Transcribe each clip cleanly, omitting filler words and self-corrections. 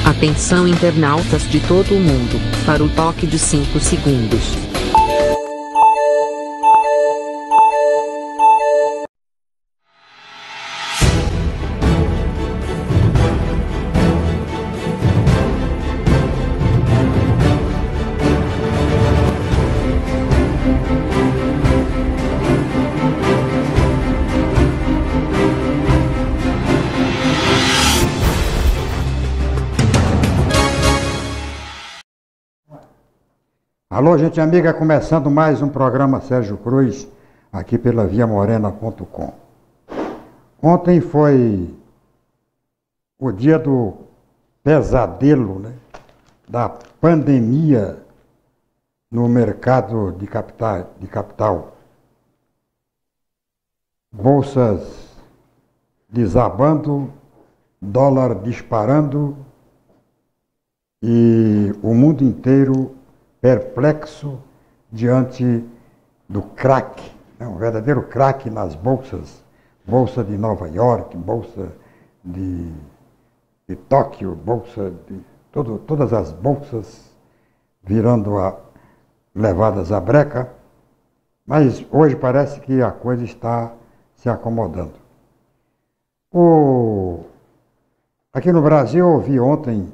Atenção internautas de todo o mundo, para o toque de 5 segundos. Alô, gente amiga, começando mais um programa Sérgio Cruz, aqui pela viamorena.com. Ontem foi o dia do pesadelo, né, da pandemia no mercado de capital. Bolsas desabando, dólar disparando e o mundo inteiro perplexo diante do crack, um verdadeiro crack nas bolsas, bolsa de Nova York, bolsa de Tóquio, bolsa de todas as bolsas virando levadas à breca, mas hoje parece que a coisa está se acomodando. Aqui no Brasil eu ouvi ontem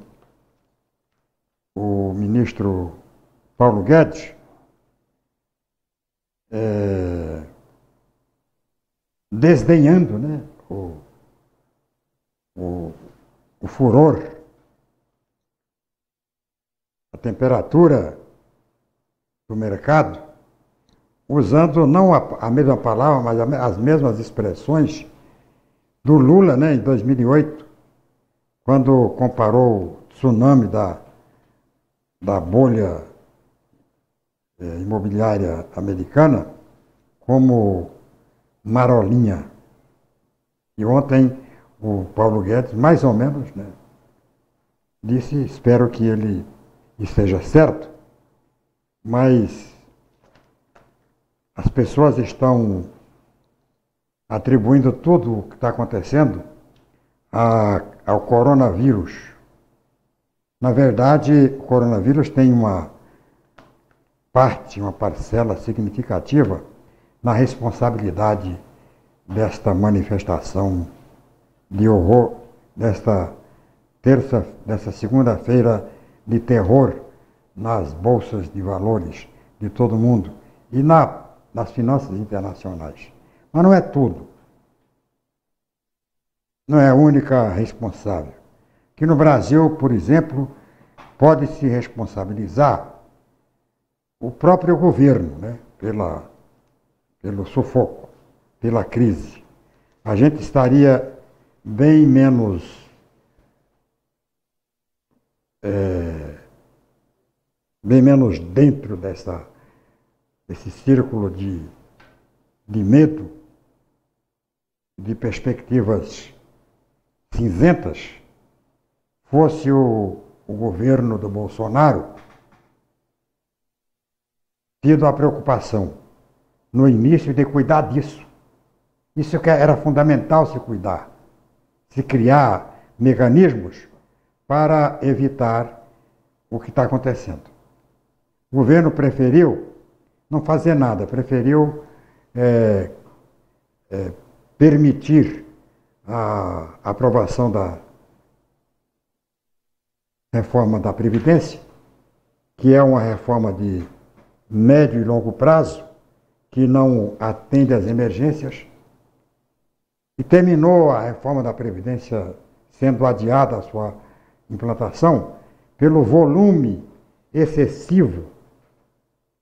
o ministro Paulo Guedes desdenhando, né, o furor, a temperatura do mercado, usando não a mesma palavra, mas as mesmas expressões do Lula, né, em 2008, quando comparou o tsunami da bolha imobiliária americana como marolinha. E ontem o Paulo Guedes, mais ou menos, né, disse, espero que ele esteja certo, mas as pessoas estão atribuindo tudo o que está acontecendo ao coronavírus. Na verdade, o coronavírus tem uma parcela significativa na responsabilidade desta manifestação de horror, desta segunda-feira de terror nas bolsas de valores de todo mundo e nas finanças internacionais. Mas não é tudo. Não é a única responsável. Aqui no Brasil, por exemplo, pode-se responsabilizar o próprio governo, né, pelo sufoco, pela crise. A gente estaria bem menos dentro desse círculo de medo, de perspectivas cinzentas, fosse o governo do Bolsonaro tido a preocupação no início de cuidar disso. Isso que era fundamental se cuidar, se criar mecanismos para evitar o que está acontecendo. O governo preferiu não fazer nada, preferiu permitir a aprovação da reforma da Previdência, que é uma reforma de médio e longo prazo, que não atende às emergências, e terminou a reforma da Previdência sendo adiada a sua implantação pelo volume excessivo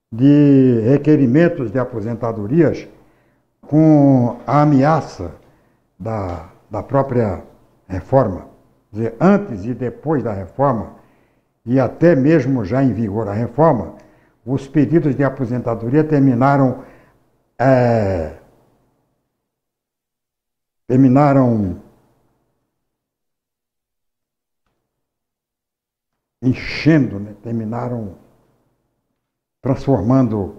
de requerimentos de aposentadorias com a ameaça da própria reforma. Quer dizer, antes e depois da reforma, e até mesmo já em vigor a reforma, os pedidos de aposentadoria terminaram enchendo, né? Terminaram transformando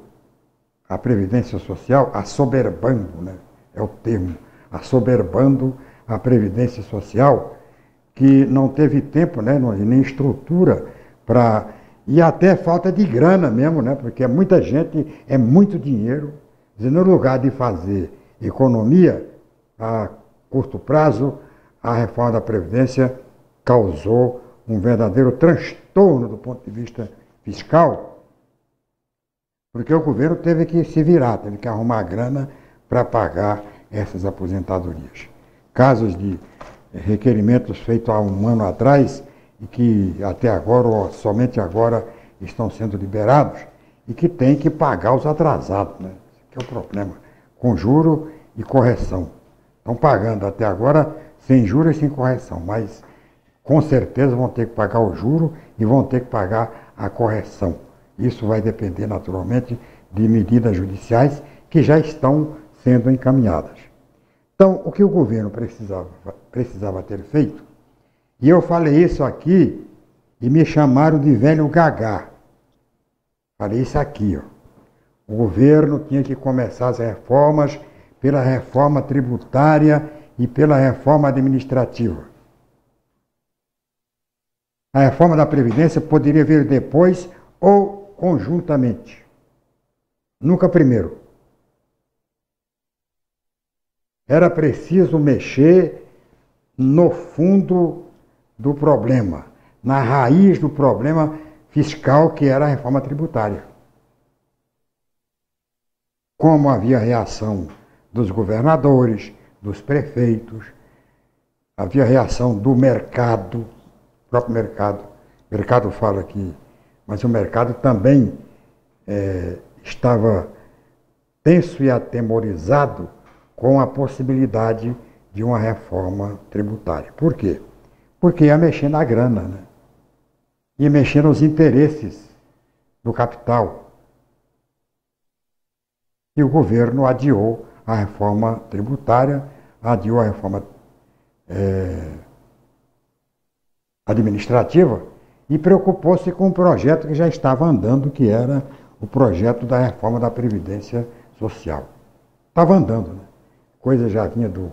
a Previdência Social, assoberbando, né? É o termo, assoberbando a Previdência Social, que não teve tempo, né? Nem estrutura para... E até falta de grana mesmo, né? Porque muita gente, é muito dinheiro. No lugar de fazer economia a curto prazo, a reforma da Previdência causou um verdadeiro transtorno do ponto de vista fiscal, porque o governo teve que se virar, teve que arrumar grana para pagar essas aposentadorias. Casos de requerimentos feitos há um ano atrás e que até agora, ou somente agora, estão sendo liberados e que tem que pagar os atrasados, né? Esse que é o problema, com juro e correção. Estão pagando até agora sem juros e sem correção, mas com certeza vão ter que pagar o juro e vão ter que pagar a correção. Isso vai depender naturalmente de medidas judiciais que já estão sendo encaminhadas. Então, o que o governo precisava ter feito, e eu falei isso aqui e me chamaram de velho gagá. Falei isso aqui, ó. O governo tinha que começar as reformas pela reforma tributária e pela reforma administrativa. A reforma da Previdência poderia vir depois ou conjuntamente. Nunca primeiro. Era preciso mexer no fundo do problema, na raiz do problema fiscal que era a reforma tributária. Como havia reação dos governadores, dos prefeitos, havia reação do mercado, o próprio mercado. O mercado fala aqui, mas o mercado também estava tenso e atemorizado com a possibilidade de uma reforma tributária. Por quê? Porque ia mexer na grana, né? Ia mexer nos interesses do capital. E o governo adiou a reforma tributária, adiou a reforma administrativa e preocupou-se com um projeto que já estava andando, que era o projeto da reforma da Previdência Social. Estava andando, né? Coisa já vinha do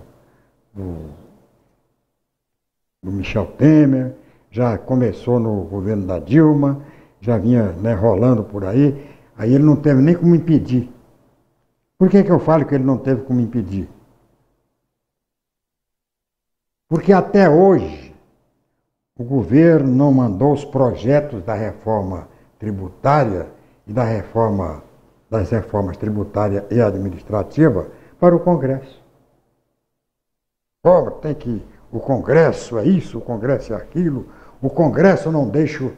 Michel Temer, já começou no governo da Dilma, já vinha, né, rolando por aí, aí ele não teve nem como impedir. Por que eu falo que ele não teve como impedir? Porque até hoje o governo não mandou os projetos da reforma tributária e das reformas tributária e administrativa para o Congresso. Tem que... O Congresso é isso, o Congresso é aquilo, o Congresso não deixa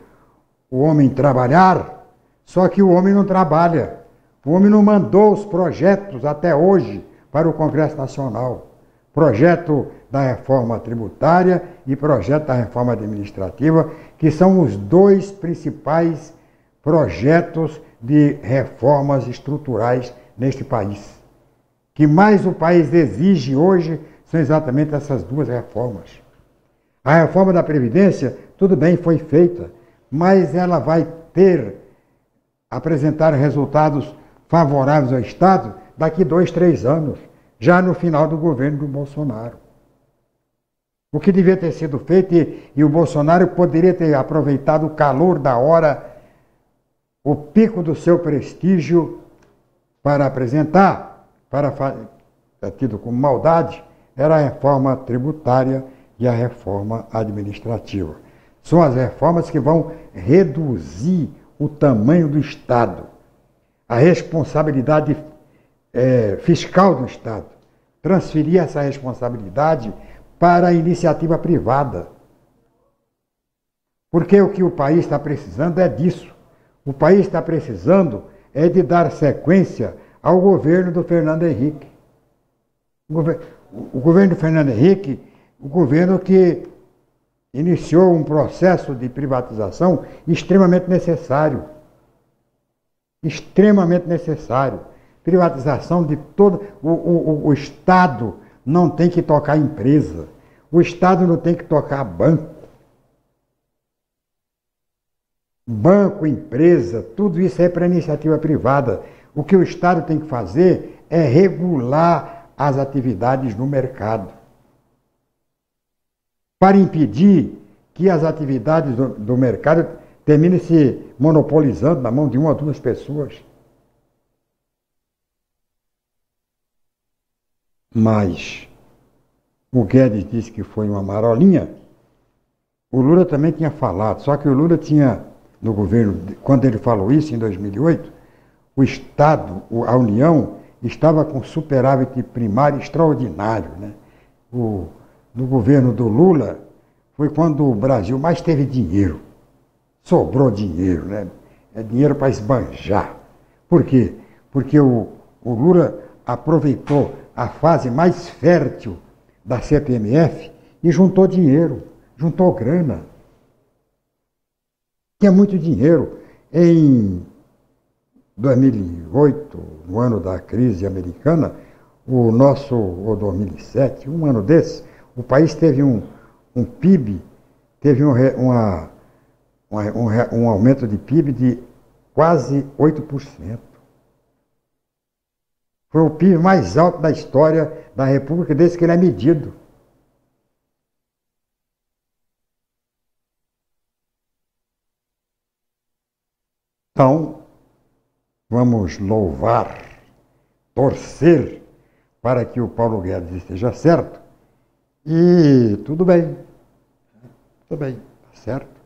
o homem trabalhar, só que o homem não trabalha. O homem não mandou os projetos até hoje para o Congresso Nacional. Projeto da reforma tributária e projeto da reforma administrativa, que são os dois principais projetos de reformas estruturais neste país. Que mais o país exige hoje são exatamente essas duas reformas. A reforma da Previdência, tudo bem, foi feita, mas ela vai apresentar resultados favoráveis ao Estado daqui 2, 3 anos, já no final do governo do Bolsonaro. O que devia ter sido feito, e o Bolsonaro poderia ter aproveitado o calor da hora, o pico do seu prestígio, para apresentar, tido como maldade, era a reforma tributária e a reforma administrativa. São as reformas que vão reduzir o tamanho do Estado, a responsabilidade fiscal do Estado, transferir essa responsabilidade para a iniciativa privada. Porque o que o país está precisando é disso. O país está precisando é de dar sequência ao governo do Fernando Henrique. O governo do Fernando Henrique, o governo que iniciou um processo de privatização extremamente necessário. Extremamente necessário. Privatização de todo... O Estado não tem que tocar empresa. O Estado não tem que tocar banco. banco, empresa, tudo isso é para iniciativa privada. O que o Estado tem que fazer é regular as atividades no mercado, para impedir que as atividades do mercado terminem se monopolizando na mão de uma ou duas pessoas. Mas o Guedes disse que foi uma marolinha. O Lula também tinha falado, só que o Lula tinha, no governo, quando ele falou isso, em 2008, o Estado, a União, estava com superávit primário extraordinário, né? No governo do Lula, foi quando o Brasil mais teve dinheiro. Sobrou dinheiro, né? É dinheiro para esbanjar. Por quê? Porque o Lula aproveitou a fase mais fértil da CPMF e juntou dinheiro, juntou grana. Tinha muito dinheiro. Em 2008, no ano da crise americana, ou 2007, um ano desse, o país teve um PIB, teve um aumento de PIB de quase 8%. Foi o PIB mais alto da história da República desde que ele é medido. Então, vamos louvar, torcer para que o Paulo Guedes esteja certo. E tudo bem, tá certo.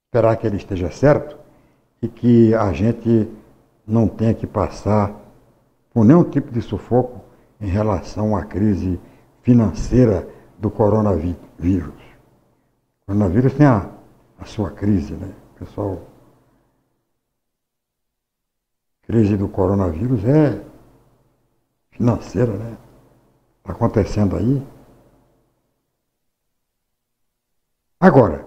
Esperar que ele esteja certo e que a gente não tenha que passar por nenhum tipo de sufoco em relação à crise financeira do coronavírus. O coronavírus tem a sua crise, né? Pessoal, a crise do coronavírus é financeira, né? Está acontecendo aí. Agora,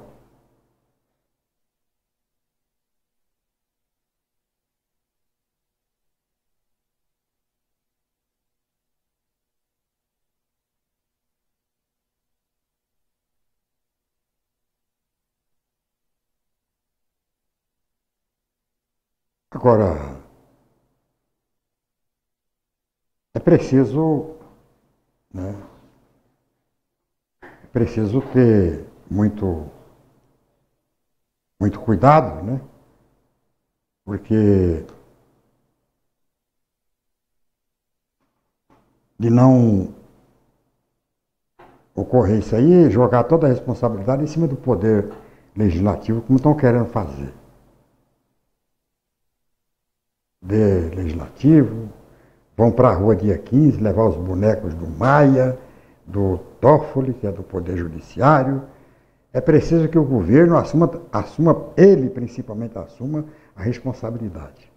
é preciso, né? É preciso ter muito cuidado, né? Porque de não ocorrer isso aí, jogar toda a responsabilidade em cima do poder legislativo, como estão querendo fazer. De legislativo, vão para a rua dia 15, levar os bonecos do Maia, do Toffoli, que é do Poder Judiciário. É preciso que o governo assuma, ele principalmente assuma a responsabilidade.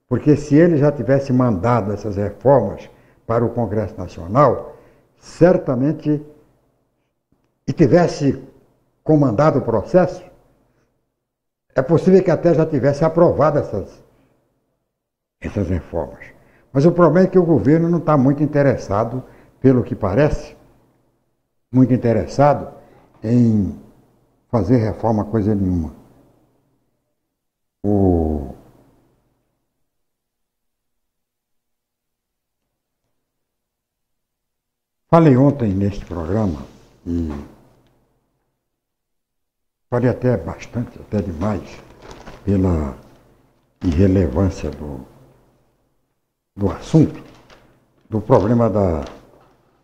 Porque se ele já tivesse mandado essas reformas para o Congresso Nacional, certamente, e tivesse comandado o processo, é possível que até já tivesse aprovado essas reformas. Mas o problema é que o governo não está muito interessado, pelo que parece, muito interessado em fazer reforma coisa nenhuma. Falei ontem neste programa, e falei até bastante, até demais, pela irrelevância do assunto, do problema da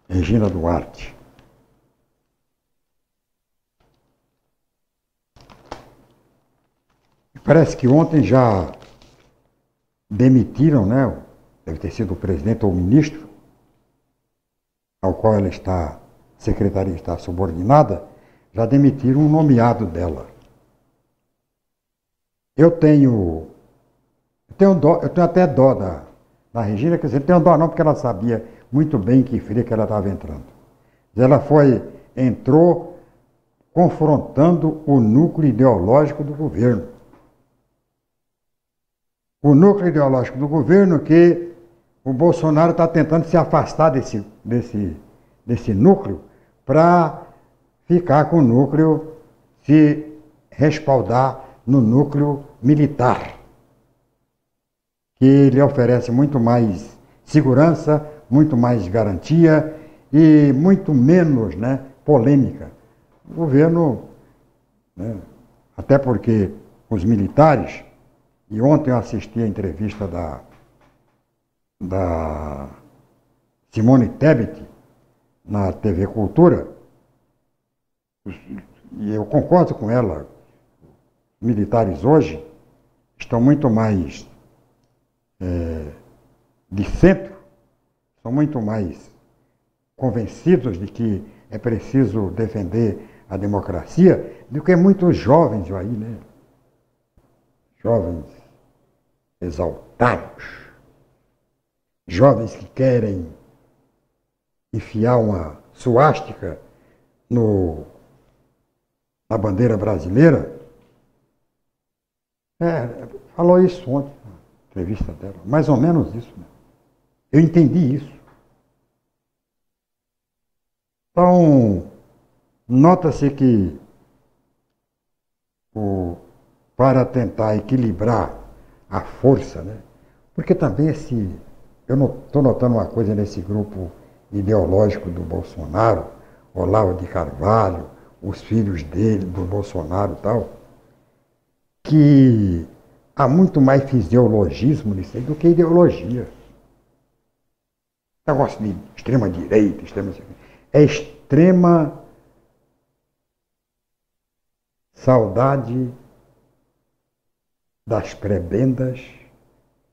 Regina Duarte. Parece que ontem já demitiram, né? Deve ter sido o presidente ou o ministro, ao qual ela está, a secretaria está subordinada, já demitiram um nomeado dela. Eu tenho até dó da Regina, quer dizer, não tenho dó não, porque ela sabia muito bem que fria que ela estava entrando. Ela entrou confrontando o núcleo ideológico do governo. O núcleo ideológico do governo que o Bolsonaro está tentando se afastar desse núcleo para ficar com o núcleo se respaldar no núcleo militar, que lhe oferece muito mais segurança, muito mais garantia e muito menos, né, polêmica. O governo, né, até porque os militares, e ontem eu assisti a entrevista da Simone Tebet na TV Cultura, e eu concordo com ela, militares hoje estão muito mais de centro, são muito mais convencidos de que é preciso defender a democracia do que muitos jovens aí, né? Jovens exaltados, jovens que querem enfiar uma suástica na bandeira brasileira. Falou isso ontem, na entrevista dela, mais ou menos isso, né? Eu entendi isso. Então, nota-se que para tentar equilibrar a força, né? Porque também eu estou notando uma coisa nesse grupo ideológico do Bolsonaro, Olavo de Carvalho, os filhos dele, do Bolsonaro e tal, que há muito mais fisiologismo nisso aí do que ideologia. Negócio de extrema direita, é extrema saudade das prebendas,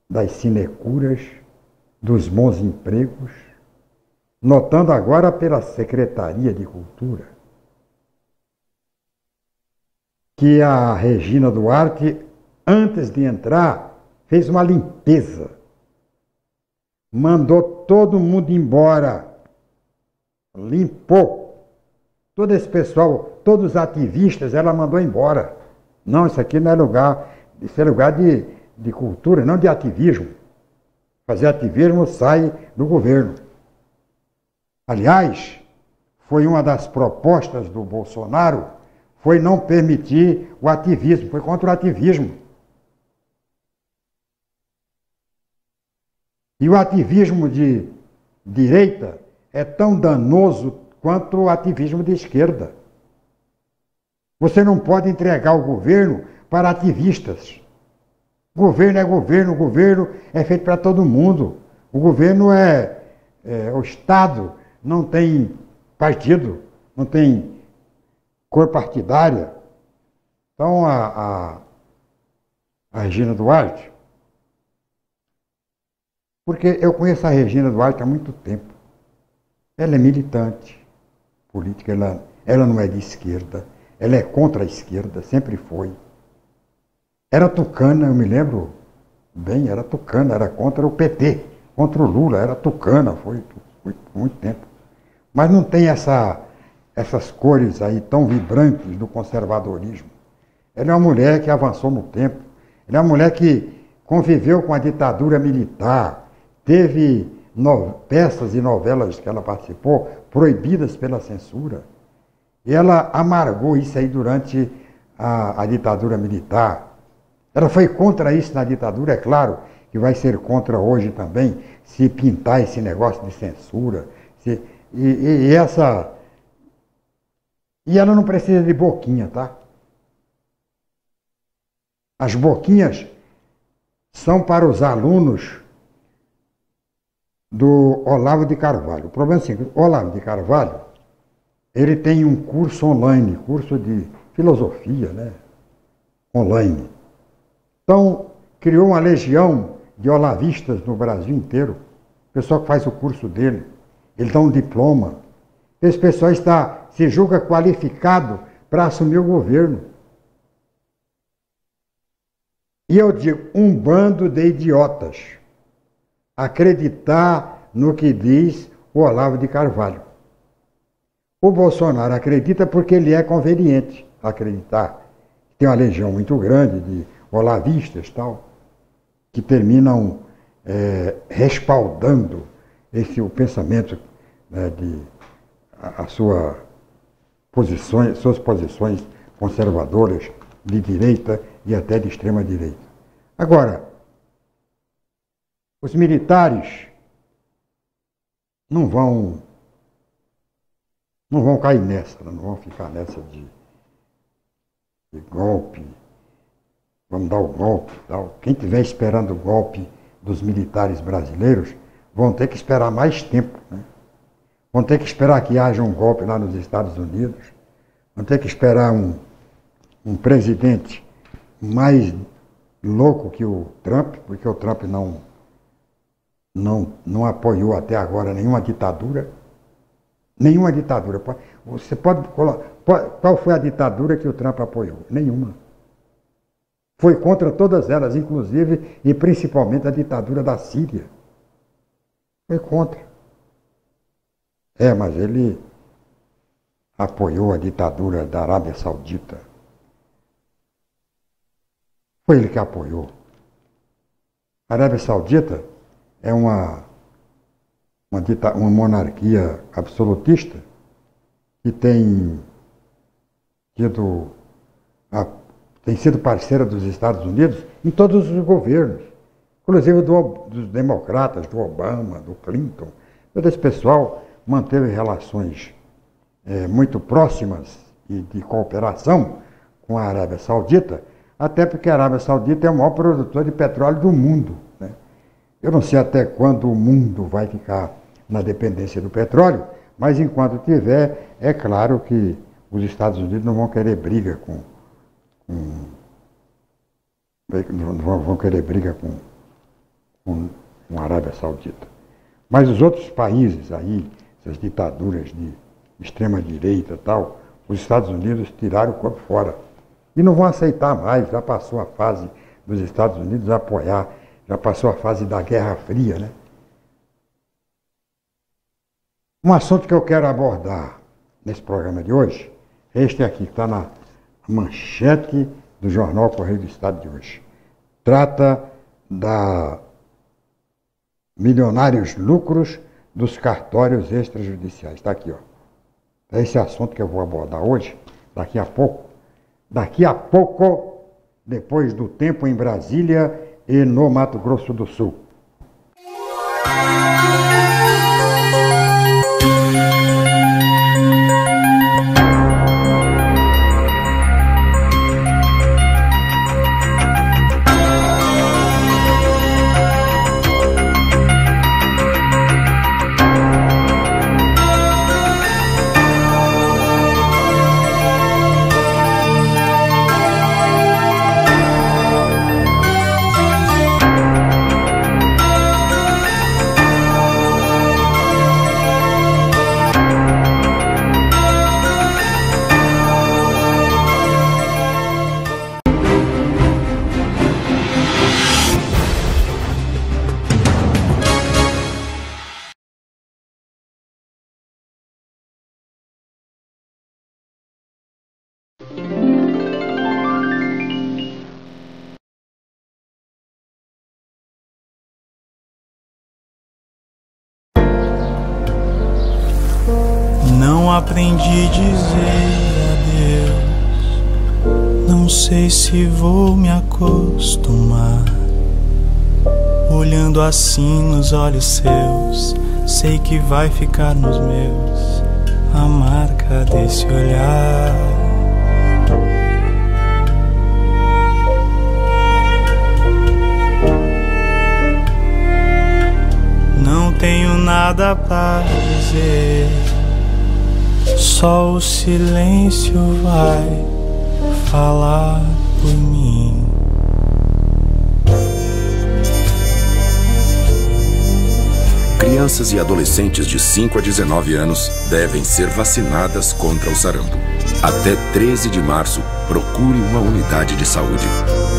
das sinecuras, dos bons empregos, notando agora pela Secretaria de Cultura que a Regina Duarte, antes de entrar, fez uma limpeza. Mandou todo mundo embora. Limpou. Todo esse pessoal, todos os ativistas, ela mandou embora. Não, isso aqui não é lugar, isso é lugar de cultura, não de ativismo. Fazer ativismo sai do governo. Aliás, foi uma das propostas do Bolsonaro, foi não permitir o ativismo, foi contra o ativismo. E o ativismo de direita é tão danoso quanto o ativismo de esquerda. Você não pode entregar o governo para ativistas. Governo é governo, o governo é feito para todo mundo. O governo o Estado não tem partido, não tem cor partidária. Então a Regina Duarte, porque eu conheço a Regina Duarte há muito tempo. Ela é militante política, ela não é de esquerda, ela é contra a esquerda, sempre foi. Era tucana, eu me lembro bem, era tucana, era contra o PT, contra o Lula, era tucana, foi por muito tempo. Mas não tem essas cores aí tão vibrantes do conservadorismo. Ela é uma mulher que avançou no tempo, ela é uma mulher que conviveu com a ditadura militar, teve peças e novelas que ela participou proibidas pela censura. E ela amargou isso aí durante a ditadura militar. Ela foi contra isso na ditadura, é claro que vai ser contra hoje também, se pintar esse negócio de censura. E ela não precisa de boquinha, tá? As boquinhas são para os alunos do Olavo de Carvalho. O problema é o seguinte, o Olavo de Carvalho, ele tem um curso online, curso de filosofia, né? Online. Então, criou uma legião de olavistas no Brasil inteiro. O pessoal que faz o curso dele, ele dá um diploma. Esse pessoal se julga qualificado para assumir o governo. E eu digo, um bando de idiotas acreditar no que diz o Olavo de Carvalho. O Bolsonaro acredita porque ele é conveniente acreditar. Tem uma legião muito grande de olavistas tal, que terminam respaldando o pensamento, né, suas posições conservadoras de direita e até de extrema direita. Agora, os militares não vão cair nessa, não vão ficar nessa de golpe, vamos dar o golpe e tal. Quem estiver esperando o golpe dos militares brasileiros vão ter que esperar mais tempo, né? Vão ter que esperar que haja um golpe lá nos Estados Unidos, vão ter que esperar um presidente mais louco que o Trump, porque o Trump não apoiou até agora nenhuma ditadura. Nenhuma ditadura. Você pode colocar. Qual foi a ditadura que o Trump apoiou? Nenhuma. Foi contra todas elas, inclusive e principalmente a ditadura da Síria. Foi contra. Mas ele apoiou a ditadura da Arábia Saudita. Foi ele que apoiou. A Arábia Saudita é uma monarquia absolutista que tem sido parceira dos Estados Unidos em todos os governos, inclusive dos democratas, do Obama, do Clinton. Todo esse pessoal manteve relações muito próximas e de cooperação com a Arábia Saudita, até porque a Arábia Saudita é o maior produtor de petróleo do mundo, né? Eu não sei até quando o mundo vai ficar na dependência do petróleo, mas enquanto tiver, é claro que os Estados Unidos não vão querer briga com a Arábia Saudita. Mas os outros países aí, essas ditaduras de extrema direita e tal, os Estados Unidos tiraram o corpo fora. E não vão aceitar mais, já passou a fase dos Estados Unidos apoiar, já passou a fase da Guerra Fria, né? Um assunto que eu quero abordar nesse programa de hoje é este aqui, que está na manchete do jornal Correio do Estado de hoje. Trata da milionários lucros dos cartórios extrajudiciais. Está aqui, ó. É esse assunto que eu vou abordar hoje, daqui a pouco. Daqui a pouco, depois do tempo em Brasília e no Mato Grosso do Sul. Não aprendi a dizer adeus, não sei se vou me acostumar. Olhando assim nos olhos seus, sei que vai ficar nos meus a marca desse olhar. Não tenho nada pra dizer, só o silêncio vai falar por mim. Crianças e adolescentes de 5 a 19 anos devem ser vacinadas contra o sarampo. Até 13 de março, procure uma unidade de saúde.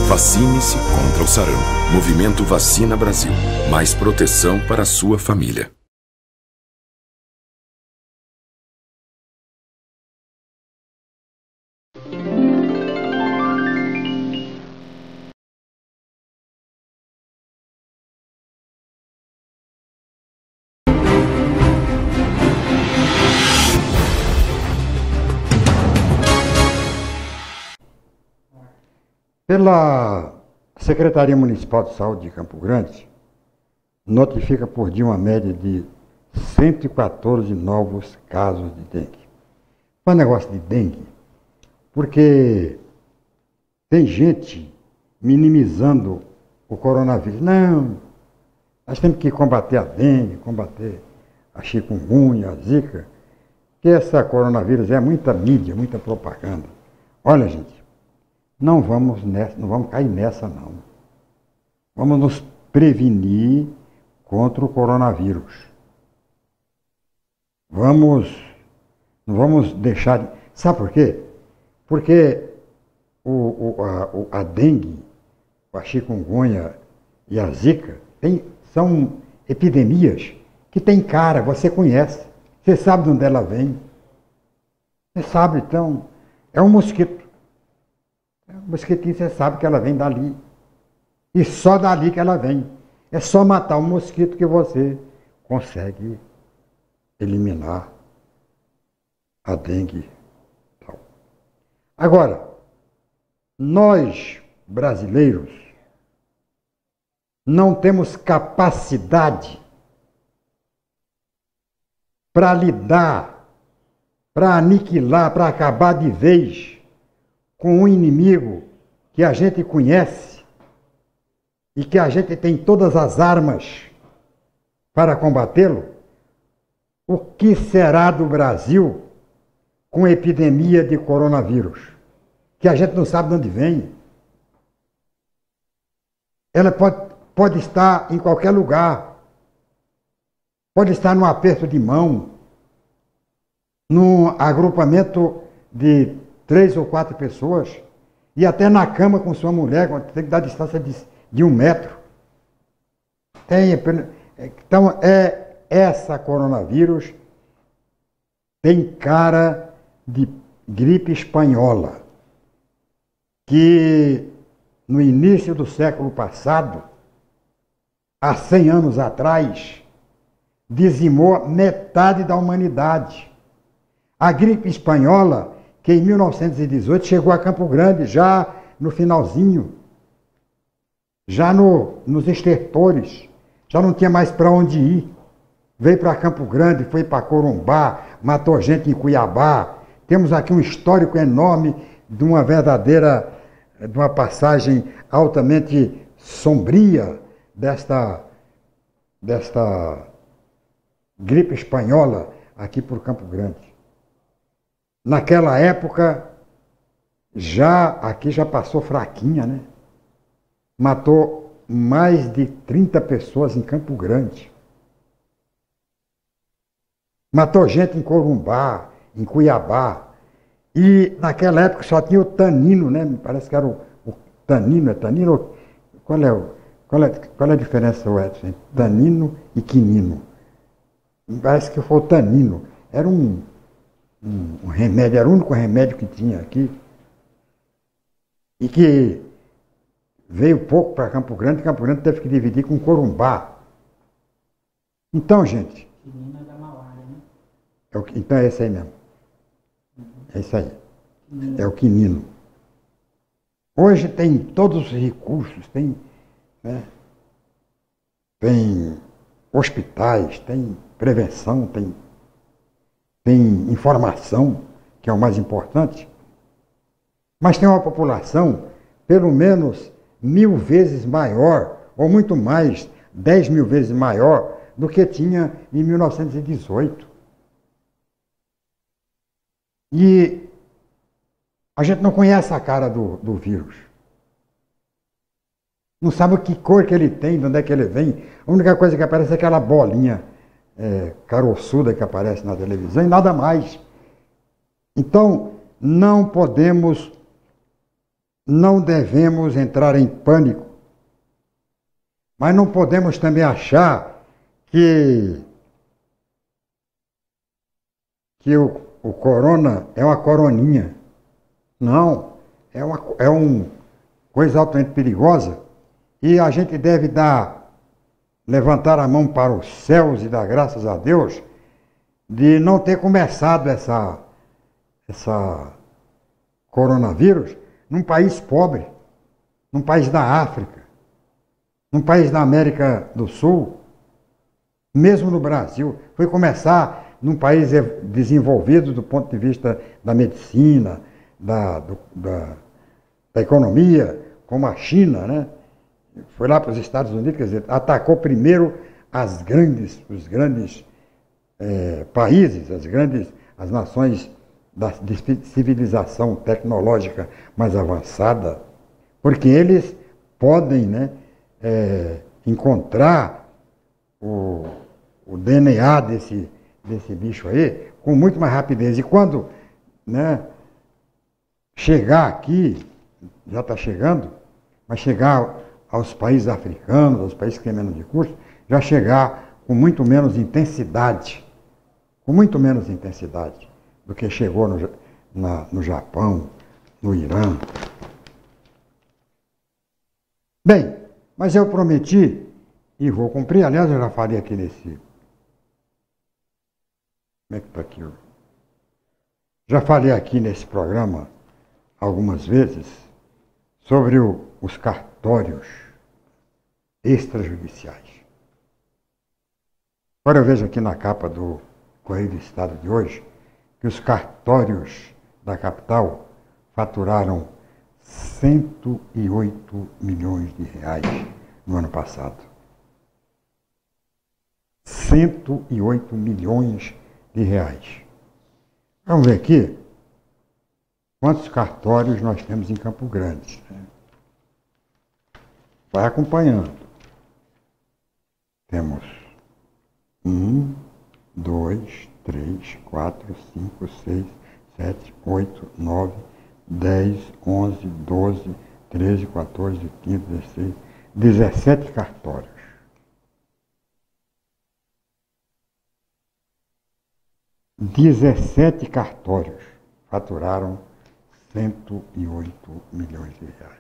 Vacine-se contra o sarampo. Movimento Vacina Brasil. Mais proteção para a sua família. Pela Secretaria Municipal de Saúde de Campo Grande, notifica por dia uma média de 114 novos casos de dengue. Foi um negócio de dengue, porque tem gente minimizando o coronavírus. Não, nós temos que combater a dengue, combater a chikungunya, a zika, que essa coronavírus é muita mídia, muita propaganda. Olha, gente, não vamos cair nessa, não. Vamos nos prevenir contra o coronavírus. Não vamos deixar de... Sabe por quê? Porque a dengue, a chikungunya e a zika são epidemias que têm cara, você conhece. Você sabe de onde ela vem. Você sabe, então, é um mosquito. O mosquitinho, você sabe que ela vem dali. E só dali que ela vem. É só matar um mosquito que você consegue eliminar a dengue. Agora, nós, brasileiros, não temos capacidade para lidar, para aniquilar, para acabar de vez com um inimigo que a gente conhece e que a gente tem todas as armas para combatê-lo. O que será do Brasil com a epidemia de coronavírus? Que a gente não sabe de onde vem. Ela pode estar em qualquer lugar. Pode estar num aperto de mão, num agrupamento de 3 ou 4 pessoas, e até na cama com sua mulher, tem que dar distância de 1 metro. Então, essa coronavírus tem cara de gripe espanhola, que no início do século passado, há 100 anos atrás, dizimou metade da humanidade. A gripe espanhola, que em 1918 chegou a Campo Grande, já no finalzinho, já nos estertores, já não tinha mais para onde ir. Veio para Campo Grande, foi para Corumbá, matou gente em Cuiabá. Temos aqui um histórico enorme de uma passagem altamente sombria desta gripe espanhola aqui por Campo Grande. Naquela época, aqui já passou fraquinha, né? Matou mais de 30 pessoas em Campo Grande. Matou gente em Corumbá, em Cuiabá. E naquela época só tinha o tanino, né? Me parece que era o tanino. É tanino? Qual é a diferença, Edson, entre tanino e quinino? Me parece que foi o tanino. Era um remédio, era o único remédio que tinha aqui. E que veio pouco para Campo Grande teve que dividir com Corumbá. Então, gente... Quinino é da malária, né? Então é esse aí mesmo. É isso aí. É o quinino. Hoje tem todos os recursos, tem hospitais, tem prevenção, tem informação, que é o mais importante. Mas tem uma população pelo menos 1000 vezes maior, ou muito mais, 10.000 vezes maior do que tinha em 1918. E a gente não conhece a cara do vírus. Não sabe que cor que ele tem, de onde é que ele vem. A única coisa que aparece é aquela bolinha caroçuda que aparece na televisão e nada mais. Então, não devemos entrar em pânico. Mas não podemos também achar que o corona é uma coroninha. Não, é uma coisa altamente perigosa e a gente deve levantar a mão para os céus e dar graças a Deus de não ter começado essa coronavírus num país pobre. num país da África, num país da América do Sul, mesmo no Brasil. Foi começar num país desenvolvido do ponto de vista da medicina, da economia, como a China, né? Foi lá para os Estados Unidos, quer dizer, atacou primeiro os grandes países, as nações de civilização tecnológica mais avançada, porque eles podem, né, encontrar o DNA desse bicho aí com muito mais rapidez. E quando, né, chegar aqui, já está chegando, vai chegar aos países africanos, aos países que têm menos recursos, já chegar com muito menos intensidade do que chegou no Japão, no Irã. Bem, mas eu prometi e vou cumprir. Aliás, eu já falei aqui nesse... Como é que está aqui? Já falei aqui nesse programa algumas vezes sobre os cartórios extrajudiciais. Agora eu vejo aqui na capa do Correio do Estado de hoje que os cartórios da capital faturaram 108 milhões de reais no ano passado. 108 milhões de reais. Vamos ver aqui quantos cartórios nós temos em Campo Grande. Vai acompanhando. Temos 1, 2, 3, 4, 5, 6, 7, 8, 9, 10, 11, 12, 13, 14, 15, 16, 17 cartórios. 17 cartórios faturaram 108 milhões de reais.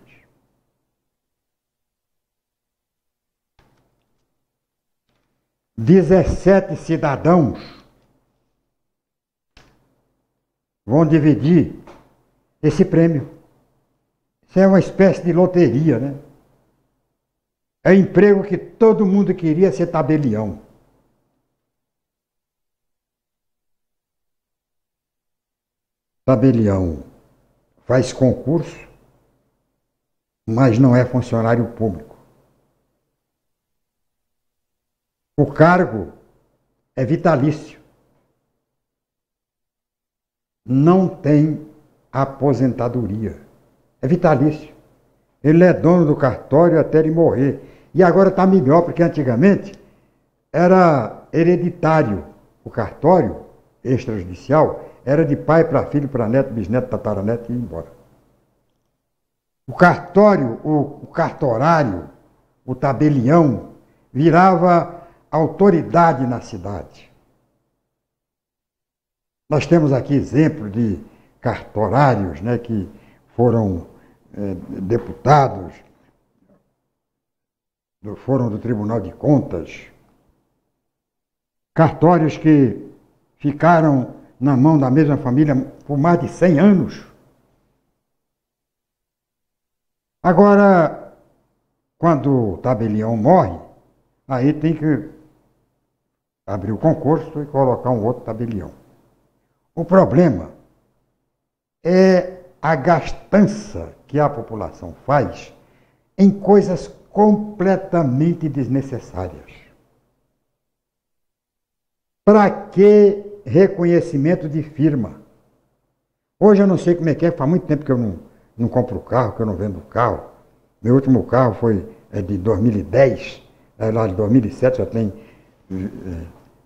Dezessete cidadãos vão dividir esse prêmio. Isso é uma espécie de loteria, né? É o emprego que todo mundo queria ser tabelião. Tabelião faz concurso, mas não é funcionário público. O cargo é vitalício. Não tem aposentadoria. É vitalício. Ele é dono do cartório até ele morrer. E agora está melhor, porque antigamente era hereditário. O cartório extrajudicial era de pai para filho, para neto, bisneto, tataraneto e ia embora. O cartório, o cartorário, o tabelião, virava autoridade na cidade. Nós temos aqui exemplo de cartorários, né, que foram deputados, foram do Tribunal de Contas, cartórios que ficaram na mão da mesma família por mais de 100 anos. Agora, quando o tabelião morre, aí tem que abrir o concurso e colocar um outro tabelião. O problema é a gastança que a população faz em coisas completamente desnecessárias. Para que reconhecimento de firma? Hoje eu não sei como é que é, faz muito tempo que eu não compro carro, que eu não vendo carro. Meu último carro é de 2010, lá de 2007 já tem...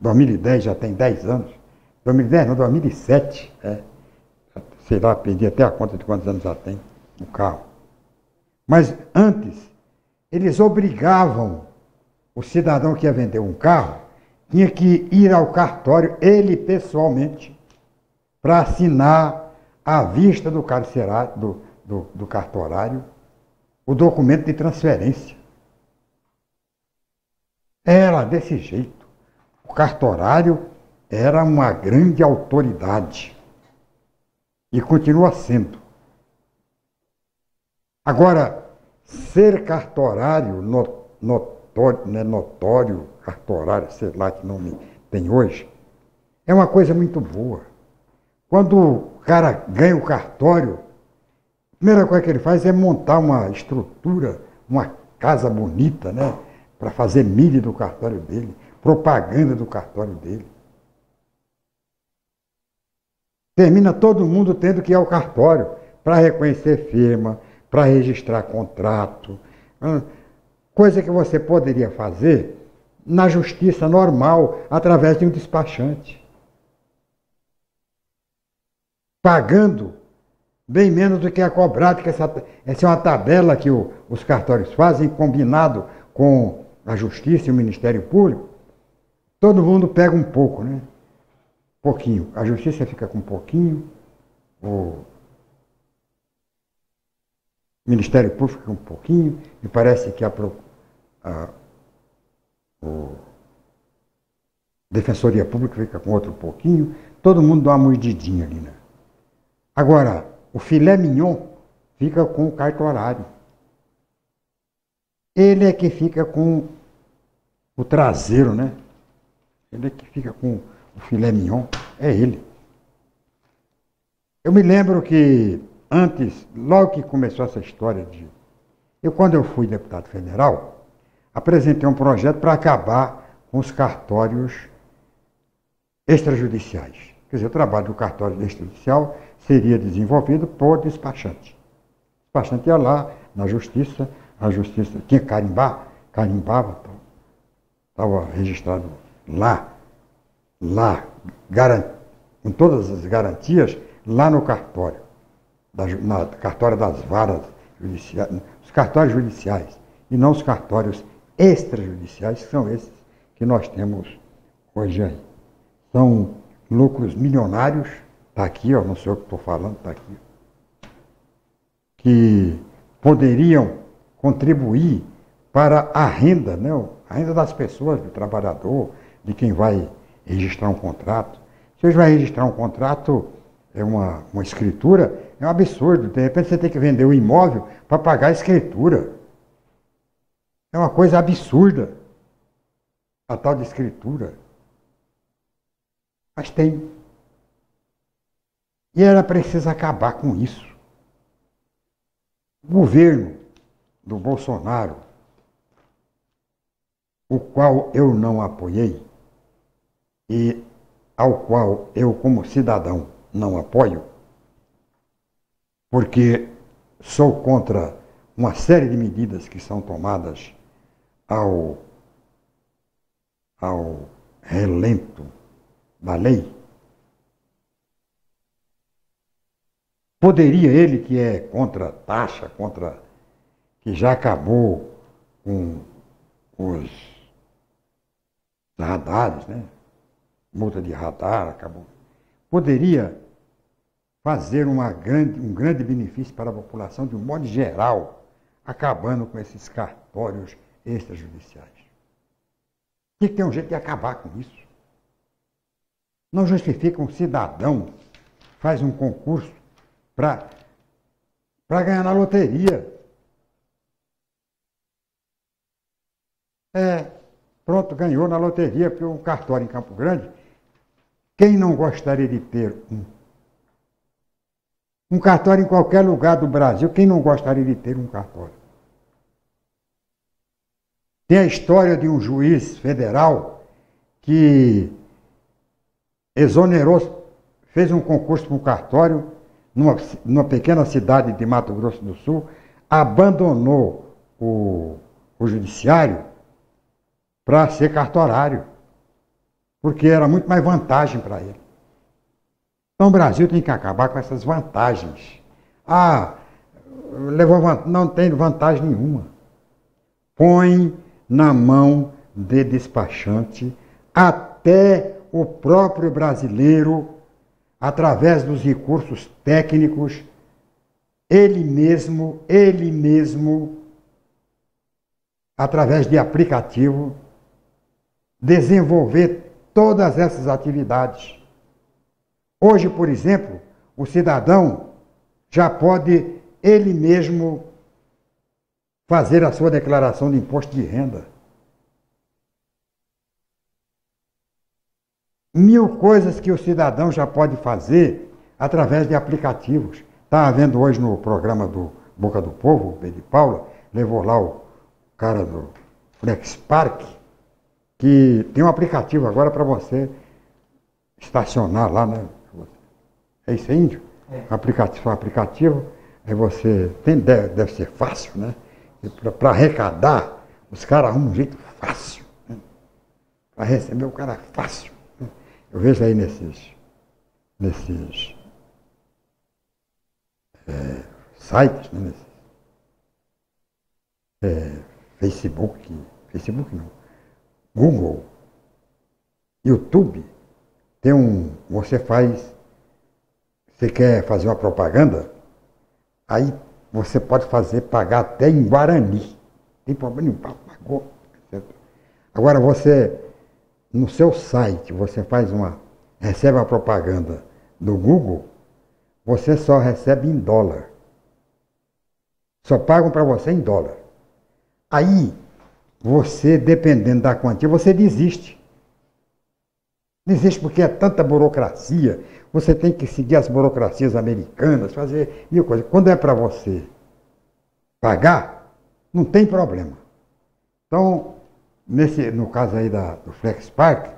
2010 já tem 10 anos. 2010 não, 2007. Sei lá, perdi até a conta de quantos anos já tem o carro. Mas antes, eles obrigavam o cidadão que ia vender um carro, tinha que ir ao cartório, ele pessoalmente, para assinar à vista do carcerário, do cartorário, o documento de transferência. Era desse jeito. O cartorário era uma grande autoridade. E continua sendo. Agora, ser cartorário, notório, cartorário, sei lá que nome tem hoje, é uma coisa muito boa. Quando o cara ganha o cartório, a primeira coisa que ele faz é montar uma estrutura, uma casa bonita, né? Para fazer mídia do cartório dele, propaganda do cartório dele. Termina todo mundo tendo que ir ao cartório para reconhecer firma, para registrar contrato, coisa que você poderia fazer na justiça normal, através de um despachante. Pagando bem menos do que é cobrado, que essa é uma tabela que os cartórios fazem, combinado com a Justiça e o Ministério Público. Todo mundo pega um pouco, né? Pouquinho. A Justiça fica com um pouquinho, o Ministério Público fica com um pouquinho, e parece que o Defensoria Pública fica com outro pouquinho. Todo mundo dá uma mordidinha ali, né? Agora, o filé mignon fica com o cartorário. Ele é que fica com o traseiro, né? Ele é que fica com o filé mignon, é ele. Eu me lembro que antes, logo que começou essa história quando eu fui deputado federal, apresentei um projeto para acabar com os cartórios extrajudiciais. Quer dizer, o trabalho do cartório extrajudicial seria desenvolvido por despachante. O despachante ia lá na Justiça, a Justiça tinha que carimbava, estava registrado lá, com todas as garantias, lá no cartório, na cartório das varas judiciais, os cartórios judiciais, e não os cartórios extrajudiciais, que são esses que nós temos hoje aí. São lucros milionários, está aqui, ó, não sei o que estou falando, está aqui, que poderiam contribuir para a renda, né? A renda das pessoas, do trabalhador, de quem vai registrar um contrato. Se você vai registrar um contrato, é uma escritura, é um absurdo. De repente você tem que vender o imóvel para pagar a escritura. É uma coisa absurda, a tal de escritura. Mas tem. E era preciso acabar com isso. O governo do Bolsonaro, o qual eu não apoiei, e ao qual eu, como cidadão, não apoio, porque sou contra uma série de medidas que são tomadas ao relento da lei. Poderia ele, que é contra taxa, que já acabou com os radares, né? Multa de radar, acabou. Poderia fazer um grande benefício para a população de um modo geral, acabando com esses cartórios extrajudiciais. Tem que ter um jeito de acabar com isso. Não justifica um cidadão faz um concurso para ganhar na loteria. Pronto, ganhou na loteria, porque um cartório em Campo Grande, quem não gostaria de ter um cartório em qualquer lugar do Brasil, quem não gostaria de ter um cartório? Tem a história de um juiz federal que exonerou, fez um concurso para um cartório numa pequena cidade de Mato Grosso do Sul, abandonou o judiciário para ser cartorário, porque era muito mais vantagem para ele. Então o Brasil tem que acabar com essas vantagens. Não tem vantagem nenhuma. Põe na mão de despachante até o próprio brasileiro, através dos recursos técnicos, ele mesmo, através de aplicativo, desenvolver todas essas atividades. Hoje, por exemplo, o cidadão já pode ele mesmo fazer a sua declaração de imposto de renda. 1000 coisas que o cidadão já pode fazer através de aplicativos. Estava vendo hoje no programa do Boca do Povo, o Pedro de Paula, levou lá o cara do FlexPark, que tem um aplicativo agora para você estacionar lá, né? É isso aí, índio? É. Aplicativo, aí você deve ser fácil, né? Para arrecadar, os caras arrumam um jeito fácil. Né? Para receber o cara fácil. Né? Eu vejo aí nesses sites, né? Facebook não, Google, YouTube, você quer fazer uma propaganda, aí você pode pagar até em Guarani, não tem problema nenhum, pagou. Certo? Agora no seu site, você recebe uma propaganda do Google, você só recebe em dólar. Só pagam para você em dólar. Aí, você, dependendo da quantia, você desiste. Desiste porque é tanta burocracia, você tem que seguir as burocracias americanas, fazer 1000 coisas. Quando é para você pagar, não tem problema. Então, no caso aí do FlexPark,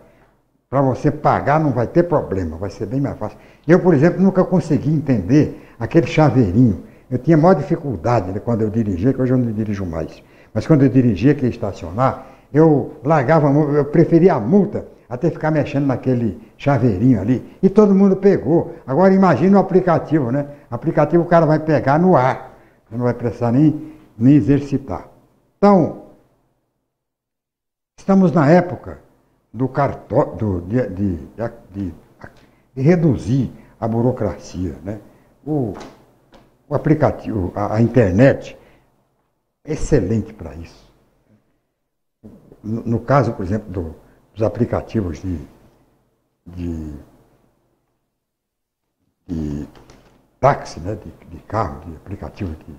para você pagar não vai ter problema, vai ser bem mais fácil. Eu, por exemplo, nunca consegui entender aquele chaveirinho. Eu tinha maior dificuldade, né, quando eu dirigia, que hoje eu não dirijo mais. Mas quando eu dirigia, que ia estacionar, eu largava, eu preferia a multa até ficar mexendo naquele chaveirinho ali. E todo mundo pegou. Agora imagine o aplicativo, né? Aplicativo o cara vai pegar no ar. Não vai precisar nem exercitar. Então, estamos na época do de reduzir a burocracia, né? O aplicativo, a internet, é excelente para isso. No caso, por exemplo, dos aplicativos de táxi, né? de carro, de aplicativo de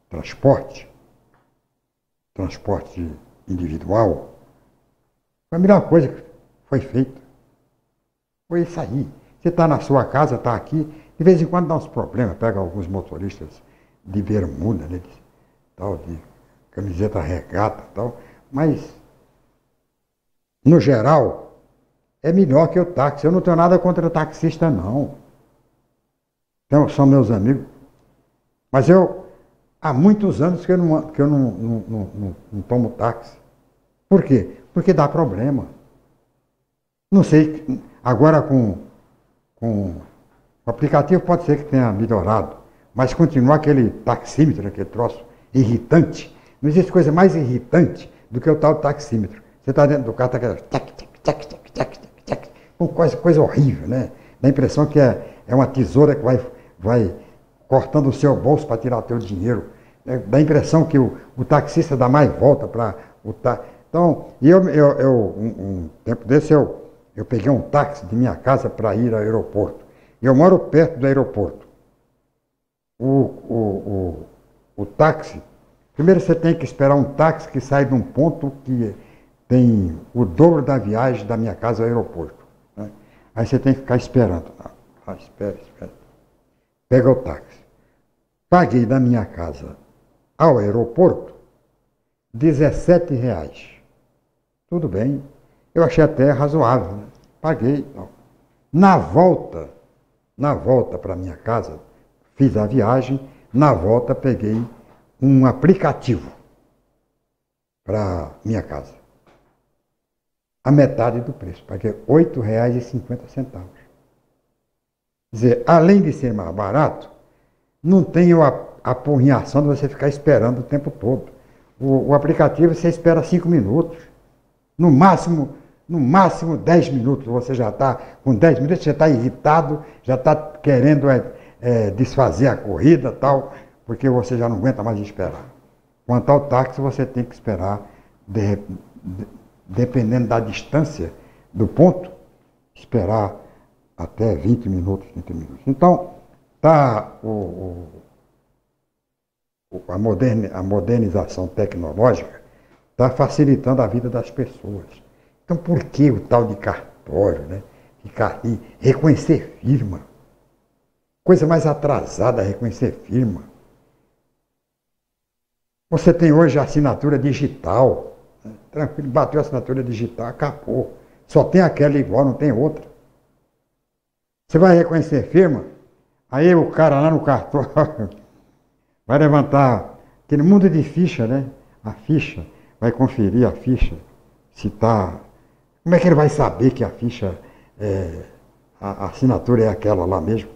transporte individual, foi a melhor coisa que foi feita. Foi isso aí. Você está na sua casa, está aqui, de vez em quando dá uns problemas, pega alguns motoristas de bermuda, né, de camiseta regata e tal, mas, no geral, é melhor que o táxi. Eu não tenho nada contra taxista, não. Então, são meus amigos. Mas há muitos anos que eu não tomo táxi. Por quê? Porque dá problema. Não sei, agora com o aplicativo pode ser que tenha melhorado, mas continua aquele taxímetro, aquele troço irritante. Não existe coisa mais irritante do que o tal taxímetro. Você está dentro do carro, está aquela coisa horrível, né? Dá a impressão que é uma tesoura que vai cortando o seu bolso para tirar o teu dinheiro. Dá a impressão que o taxista dá mais volta para o táxi. Então, um tempo desse eu peguei um táxi de minha casa para ir ao aeroporto. Eu moro perto do aeroporto. O táxi, primeiro você tem que esperar um táxi que sai de um ponto que tem o dobro da viagem da minha casa ao aeroporto. Né? Aí você tem que ficar esperando. Espera. Pega o táxi. Paguei da minha casa ao aeroporto R$17. Tudo bem. Eu achei até razoável. Né? Paguei. Não. Na volta para minha casa, fiz a viagem. Na volta peguei um aplicativo para minha casa. A metade do preço. Paguei R$8,50. Quer dizer, além de ser mais barato, não tem a porrinhação de você ficar esperando o tempo todo. O aplicativo você espera 5 minutos. No máximo 10 minutos. Você já está, com 10 minutos, você está irritado, já está querendo desfazer a corrida e tal, porque você já não aguenta mais esperar. Quanto ao táxi, você tem que esperar, dependendo da distância do ponto, esperar até 20 minutos, 30 minutos. Então, tá a modernização tecnológica está facilitando a vida das pessoas. Então, por que o tal de cartório, né? Ficar ali, reconhecer firma? Coisa mais atrasada, reconhecer firma. Você tem hoje a assinatura digital. Né? Tranquilo, bateu a assinatura digital, acabou. Só tem aquela igual, não tem outra. Você vai reconhecer firma, aí o cara lá no cartório vai levantar aquele mundo de ficha, né? A ficha, vai conferir a ficha, se está... Como é que ele vai saber que a ficha, a assinatura é aquela lá mesmo?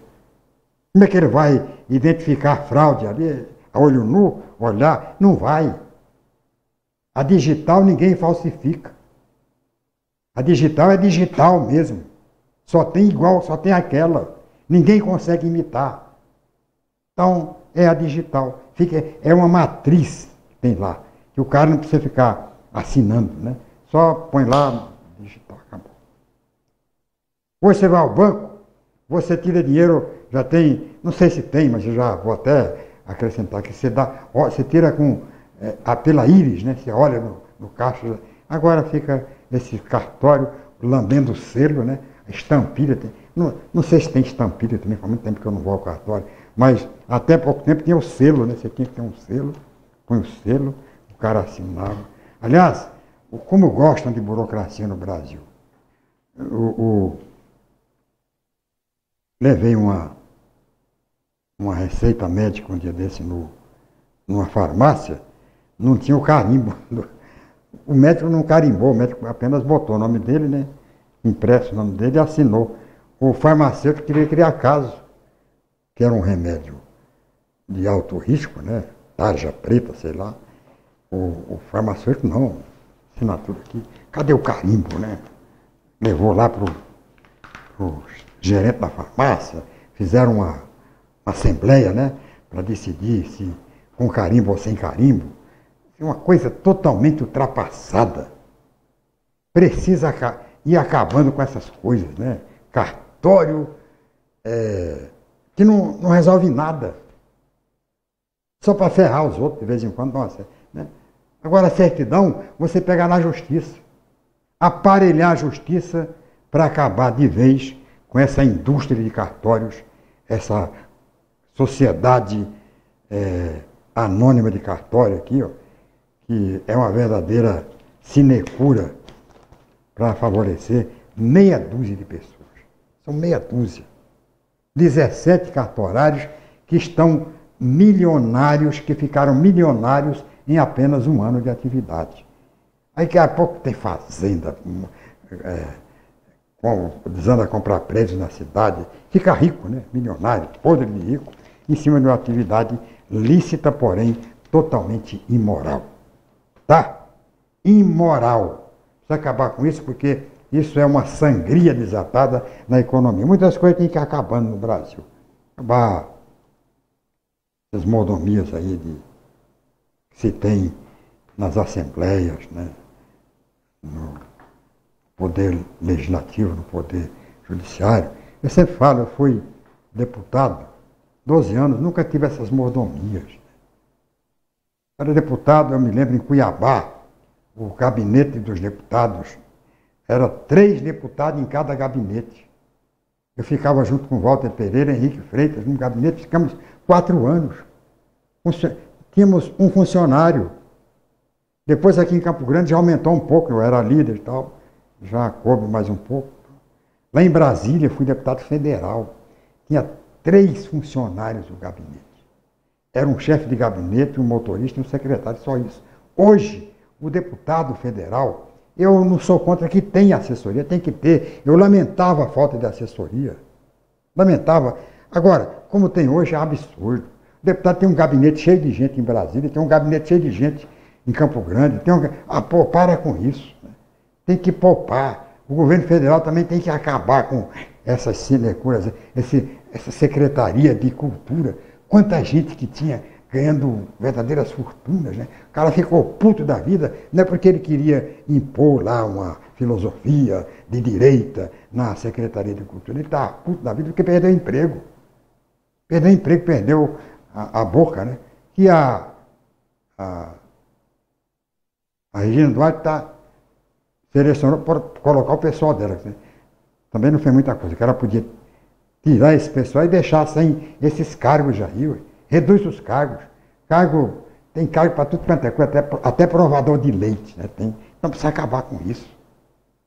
Como é que ele vai identificar a fraude ali, a olho nu, olhar? Não vai. A digital ninguém falsifica. A digital é digital mesmo. Só tem igual, só tem aquela. Ninguém consegue imitar. Então, é a digital. É uma matriz que tem lá. Que o cara não precisa ficar assinando, né? Só põe lá, digital, acabou. Hoje você vai ao banco, você tira dinheiro, já tem, não sei se tem, mas eu já vou até acrescentar que você tira pela íris, né? Você olha no caixa. Agora fica esse cartório lambendo o selo, né? A estampilha. Não sei se tem estampilha também, faz muito tempo que eu não vou ao cartório, mas até pouco tempo tinha o selo, né? Você tinha que ter um selo, põe o selo, o cara assinava. Aliás, como gostam de burocracia no Brasil. Levei uma receita médica um dia desse numa farmácia, não tinha o carimbo. O médico não carimbou, o médico apenas botou o nome dele, né? Impresso o nome dele e assinou. O farmacêutico queria criar caso, que era um remédio de alto risco, né? Tarja preta, sei lá. O farmacêutico não, assinatura aqui. Cadê o carimbo, né? Levou lá pro gerente da farmácia, fizeram uma assembleia, né? Para decidir se com carimbo ou sem carimbo. É uma coisa totalmente ultrapassada. Precisa ir acabando com essas coisas, né? Cartório que não resolve nada. Só para ferrar os outros de vez em quando. Nossa, né? Agora, a certidão, você pega na justiça. Aparelhar a justiça para acabar de vez com essa indústria de cartórios, essa sociedade anônima de cartório aqui, ó, que é uma verdadeira sinecura para favorecer meia dúzia de pessoas. São meia dúzia. 17 cartorários que estão milionários, que ficaram milionários em apenas um ano de atividade. Aí daqui a pouco tem fazenda, desanda a comprar prédios na cidade, fica rico, né? Milionário, podre de rico, em cima de uma atividade lícita, porém totalmente imoral. Tá? Imoral. Precisa acabar com isso porque isso é uma sangria desatada na economia. Muitas coisas têm que ir acabando no Brasil. Acabar essas mordomias aí que se tem nas assembleias, né? No poder legislativo, no poder judiciário. Eu sempre falo, eu fui deputado, 12 anos, nunca tive essas mordomias. Era deputado, eu me lembro, em Cuiabá, o gabinete dos deputados, era 3 deputados em cada gabinete. Eu ficava junto com Walter Pereira, Henrique Freitas, num gabinete, ficamos 4 anos. Tínhamos um funcionário. Depois aqui em Campo Grande já aumentou um pouco, eu era líder e tal, já coube mais um pouco. Lá em Brasília, fui deputado federal. Tinha 3 funcionários no gabinete. Era um chefe de gabinete, um motorista e um secretário, só isso. Hoje, o deputado federal, eu não sou contra que tenha assessoria, tem que ter. Eu lamentava a falta de assessoria. Lamentava. Agora, como tem hoje, é absurdo. O deputado tem um gabinete cheio de gente em Brasília, tem um gabinete cheio de gente em Campo Grande. Pô, para com isso. Tem que poupar. O governo federal também tem que acabar com essas sinecuras, essa secretaria de cultura. Quanta gente que tinha ganhando verdadeiras fortunas, né? O cara ficou puto da vida, não é porque ele queria impor lá uma filosofia de direita na Secretaria de Cultura. Ele estava puto da vida porque perdeu emprego. Perdeu emprego, perdeu a boca, né? E a Regina Duarte selecionou para colocar o pessoal dela. Né? Também não fez muita coisa, que ela podia tirar esse pessoal e deixar sem esses cargos aí. Ué. Reduz os cargos. Tem cargo para tudo quanto é coisa, até provador de leite. Né? Então precisa acabar com isso.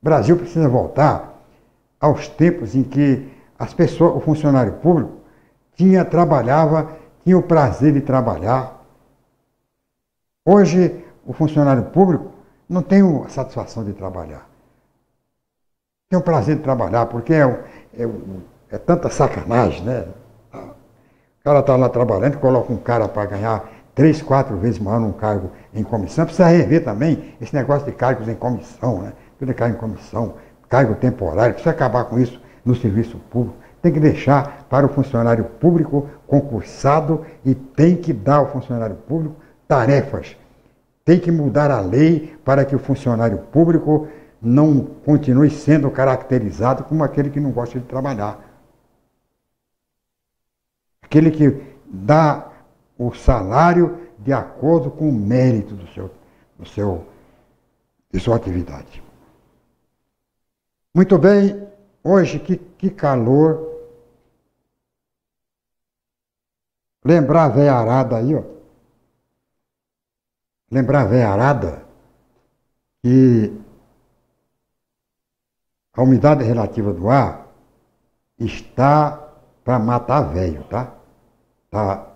O Brasil precisa voltar aos tempos em que as pessoas, o funcionário público, tinha o prazer de trabalhar. Hoje, o funcionário público não tem a satisfação de trabalhar. Tem o prazer de trabalhar, porque é tanta sacanagem, né? O cara está lá trabalhando, coloca um cara para ganhar 3, 4 vezes maior num cargo em comissão. Precisa rever também esse negócio de cargos em comissão, né? Tudo é cargo em comissão, cargo temporário. Precisa acabar com isso no serviço público. Tem que deixar para o funcionário público concursado e tem que dar ao funcionário público tarefas. Tem que mudar a lei para que o funcionário público não continue sendo caracterizado como aquele que não gosta de trabalhar. Aquele que dá o salário de acordo com o mérito de sua atividade. Muito bem, hoje que calor. Lembrar a véia arada aí, ó. Lembrar a véia arada que a umidade relativa do ar está para matar velho, tá? Está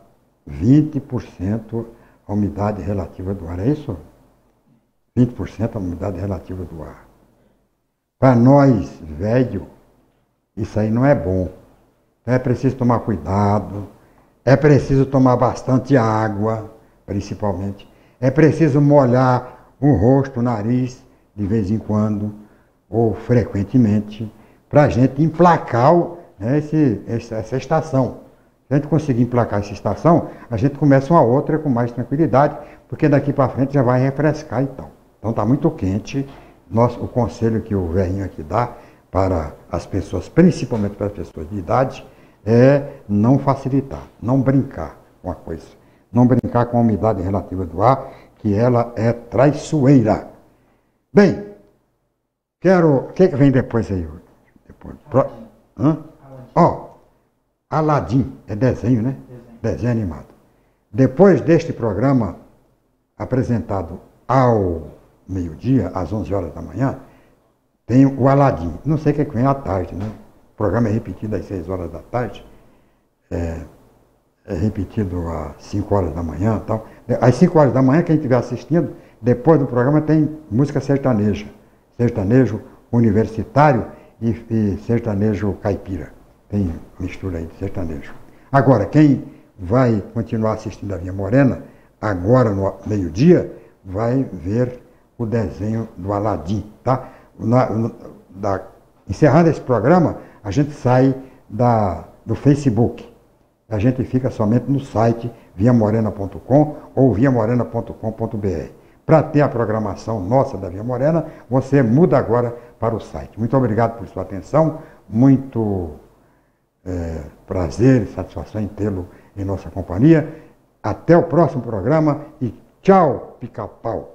20% a umidade relativa do ar, é isso? 20% a umidade relativa do ar. Para nós, velho, isso aí não é bom. Então é preciso tomar cuidado, é preciso tomar bastante água, principalmente. É preciso molhar o rosto, o nariz, de vez em quando, ou frequentemente, para a gente emplacar essa estação. Se a gente conseguir emplacar essa estação, a gente começa uma outra com mais tranquilidade, porque daqui para frente já vai refrescar então. Então está muito quente. O conselho que o velhinho aqui dá para as pessoas, principalmente para as pessoas de idade, é não facilitar, não brincar com a coisa. Não brincar com a umidade relativa do ar, que ela é traiçoeira. Bem, o que vem depois aí? Aladim, é desenho, né? Desenho animado. Depois deste programa, apresentado ao meio-dia, às 11 horas da manhã, tem o Aladim. Não sei o que vem à tarde, né? O programa é repetido às 6 horas da tarde. É repetido às 5 horas da manhã e tal. Às 5 horas da manhã, quem estiver assistindo, depois do programa tem música sertaneja. Sertanejo universitário e sertanejo caipira. Tem mistura aí de sertanejo. Agora, quem vai continuar assistindo a Via Morena, agora no meio-dia, vai ver o desenho do Aladim, tá? Encerrando esse programa, a gente sai do Facebook. A gente fica somente no site viamorena.com ou viamorena.com.br. Para ter a programação nossa da Via Morena, você muda agora para o site. Muito obrigado por sua atenção, muito prazer e satisfação em tê-lo em nossa companhia. Até o próximo programa e tchau, pica-pau!